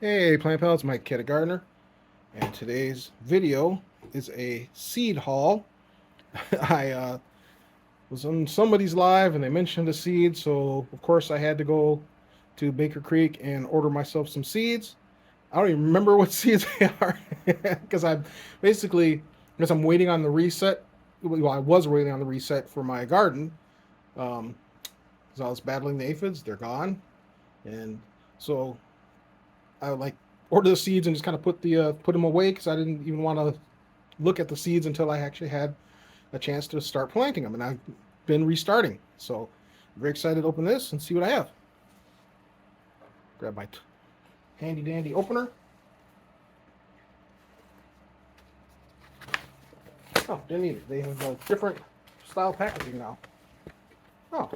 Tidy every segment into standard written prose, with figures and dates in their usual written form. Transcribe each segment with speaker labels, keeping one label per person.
Speaker 1: Hey Plant Pals, Mike Ketta Gardner, and today's video is a seed haul. I was on somebody's live and they mentioned a seed, so of course I had to go to Baker Creek and order myself some seeds. I don't even remember what seeds they are because I'm basically because I'm waiting on the reset. Well, I was waiting on the reset for my garden because I was battling the aphids. They're gone, and so I would like order the seeds and just kind of put them away because I didn't even want to look at the seeds until I actually had a chance to start planting them, and I've been restarting. So I'm very excited to open this and see what I have. Grab my handy dandy opener. Oh, didn't need it. They have a different style packaging now. Oh,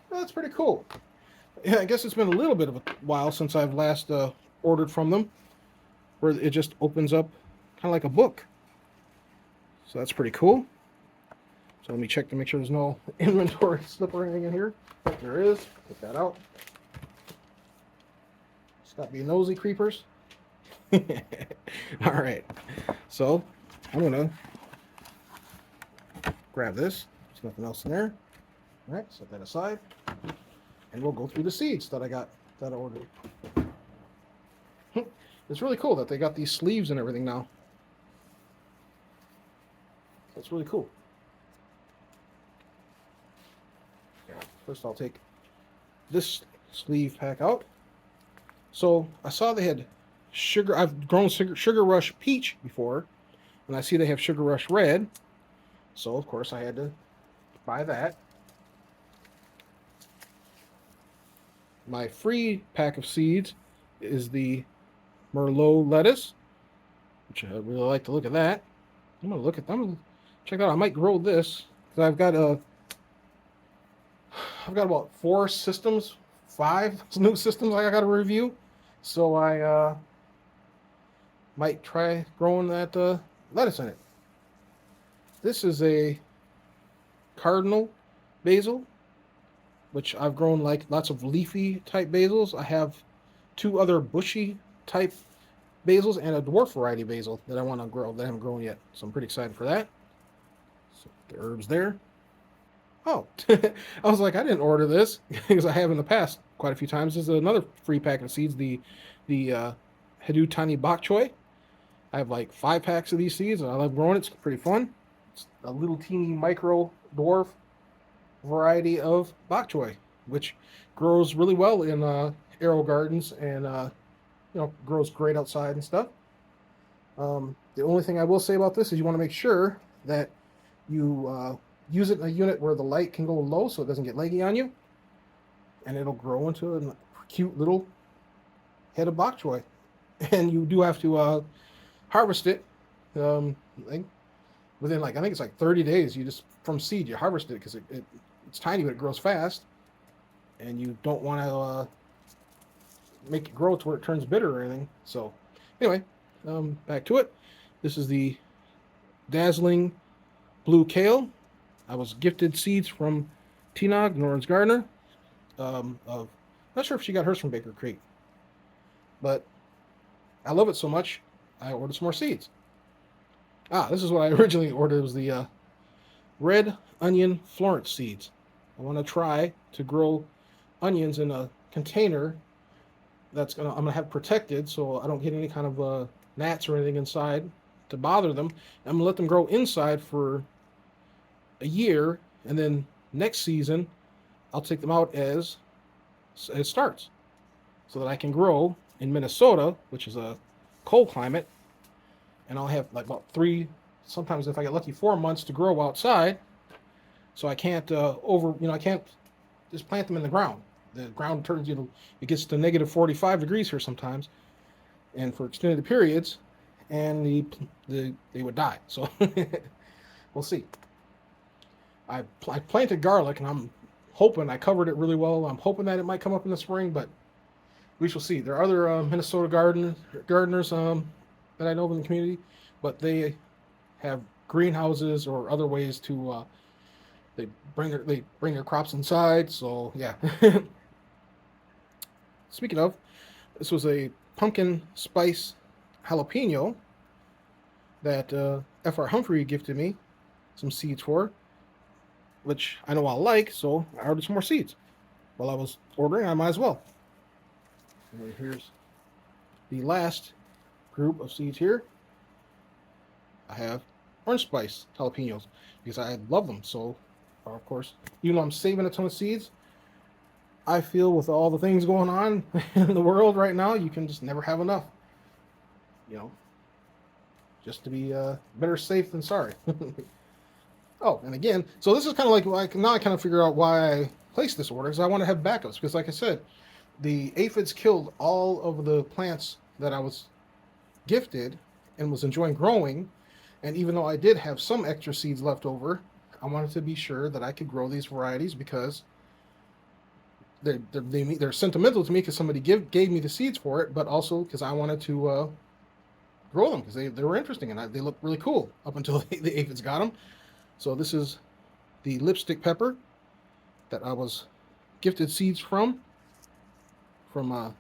Speaker 1: well, that's pretty cool. Yeah, I guess it's been a little bit of a while since I've last ordered from them, where it just opens up kind of like a book. So that's pretty cool. So let me check to make sure there's no inventory slip or anything in here. If there is, get that out. Stop being nosy, creepers. All right. So I'm gonna grab this. There's nothing else in there. All right, set that aside, and we'll go through the seeds that I ordered. It's really cool that they got these sleeves and everything now. That's really cool. First, I'll take this sleeve pack out. So I saw they had sugar. I've grown Sugar Rush Peach before, and I see they have Sugar Rush Red. So of course I had to buy that. My free pack of seeds is the Merlot lettuce, which I really like to look at that. I'm gonna check that out. I might grow this because I've got about 5 new systems I got to review. So I might try growing that lettuce in it. This is a cardinal basil, which I've grown like lots of leafy type basils. I have 2 other bushy type basils and a dwarf variety basil that I want to grow that I haven't grown yet. So I'm pretty excited for that. So the herbs there. Oh, I was like, I didn't order this because I have in the past quite a few times. This is another free pack of seeds, the Hedu Tani Bok Choy. I have like 5 packs of these seeds, and I love growing it. It's pretty fun. It's a little teeny micro dwarf variety of bok choy, which grows really well in arrow gardens and grows great outside and stuff. The only thing I will say about this is you want to make sure that you use it in a unit where the light can go low so it doesn't get leggy on you, and it'll grow into a cute little head of bok choy. And you do have to harvest it. Like within I think it's like 30 days. You just from seed you harvest it because it's tiny but it grows fast, and you don't want to make it grow to where it turns bitter or anything. So anyway, back to it. This is the Dazzling Blue Kale. I was gifted seeds from Tinog, Norton's Gardener. Of Not sure if she got hers from Baker Creek, but I love it so much I ordered some more seeds. This is what I originally ordered. It was the red onion Florence seeds. I want to try to grow onions in a container I'm gonna have protected so I don't get any kind of gnats or anything inside to bother them. I'm gonna let them grow inside for a year, and then next season I'll take them out as it starts, so that I can grow in Minnesota, which is a cold climate, and I'll have like about 3, sometimes if I get lucky, 4 months to grow outside. So I can't I can't just plant them in the ground. The ground turns, it gets to negative 45 degrees here sometimes, and for extended periods, and they would die. So we'll see. I planted garlic, and I'm hoping I covered it really well. I'm hoping that it might come up in the spring, but we shall see. There are other Minnesota gardeners that I know in the community, but they have greenhouses or other ways to they bring their crops inside. So yeah. Speaking of, this was a pumpkin spice jalapeno that F.R. Humphrey gifted me some seeds for, which I know I'll like, so I ordered some more seeds. While I was ordering, I might as well. And here's the last group of seeds here. I have orange spice jalapenos because I love them. So, of course, even though I'm saving a ton of seeds, I feel with all the things going on in the world right now, you can just never have enough. You know, just to be better safe than sorry. Oh, and again, so this is kind of like now I kind of figure out why I placed this order, because I want to have backups. Because like I said, the aphids killed all of the plants that I was gifted and was enjoying growing. And even though I did have some extra seeds left over, I wanted to be sure that I could grow these varieties because they're sentimental to me because somebody gave me the seeds for it, but also because I wanted to grow them because they were interesting and they looked really cool up until the aphids got them. So this is the lipstick pepper that I was gifted seeds from T-Nog,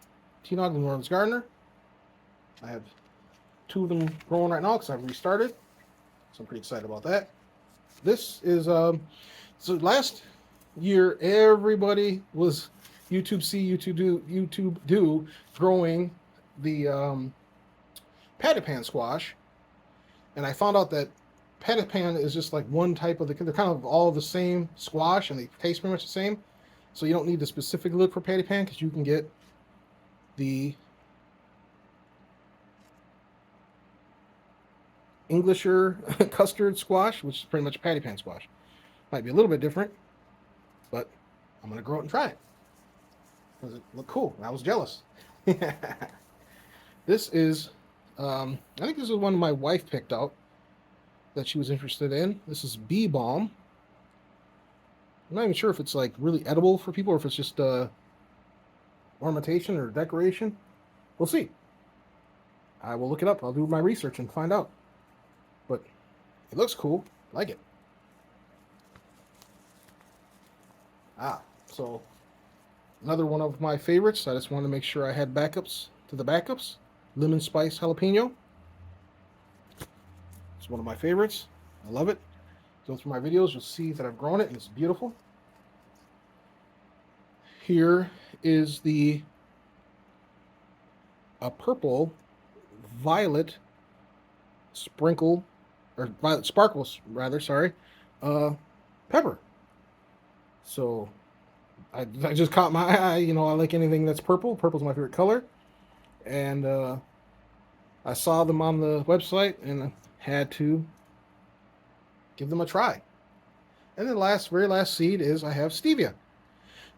Speaker 1: the New Orleans Gardener. I have 2 of them growing right now because I've restarted, so I'm pretty excited about that. This is so last year everybody was YouTube do growing the patty pan squash, and I found out that patty pan is just like one type of they're kind of all the same squash and they taste pretty much the same, so you don't need to specifically look for patty pan because you can get the Englisher custard squash, which is pretty much patty pan squash. Might be a little bit different, but I'm gonna grow it and try it because it looked cool. I was jealous. This is I think this is one my wife picked out that she was interested in. This is bee balm. I'm not even sure if it's like really edible for people or if it's just ornamentation or decoration. We'll see. I will look it up. I'll do my research and find out. But it looks cool. I like it. So another one of my favorites. I just wanted to make sure I had backups to the backups. Lemon spice jalapeno. It's one of my favorites. I love it. Go through my videos, you'll see that I've grown it and it's beautiful. Here is a purple violet sprinkle, or violet sparkles rather, sorry, pepper. So I just caught my eye. You know, I like anything that's purple. Purple's my favorite color. And I saw them on the website and had to give them a try. And the very last seed is I have stevia.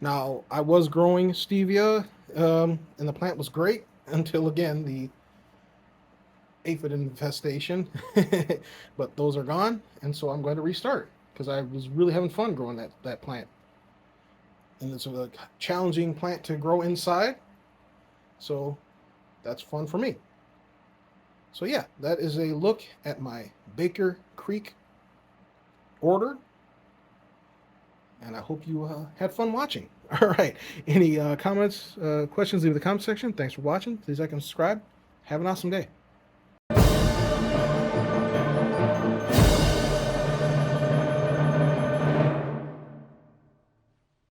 Speaker 1: Now, I was growing stevia, and the plant was great until, again, the aphid infestation. But those are gone, and so I'm going to restart because I was really having fun growing that plant. And it's a challenging plant to grow inside, so that's fun for me. So yeah, that is a look at my Baker Creek order, and I hope you had fun watching. All right, any comments, questions, leave in the comment section. Thanks for watching. Please like and subscribe. Have an awesome day.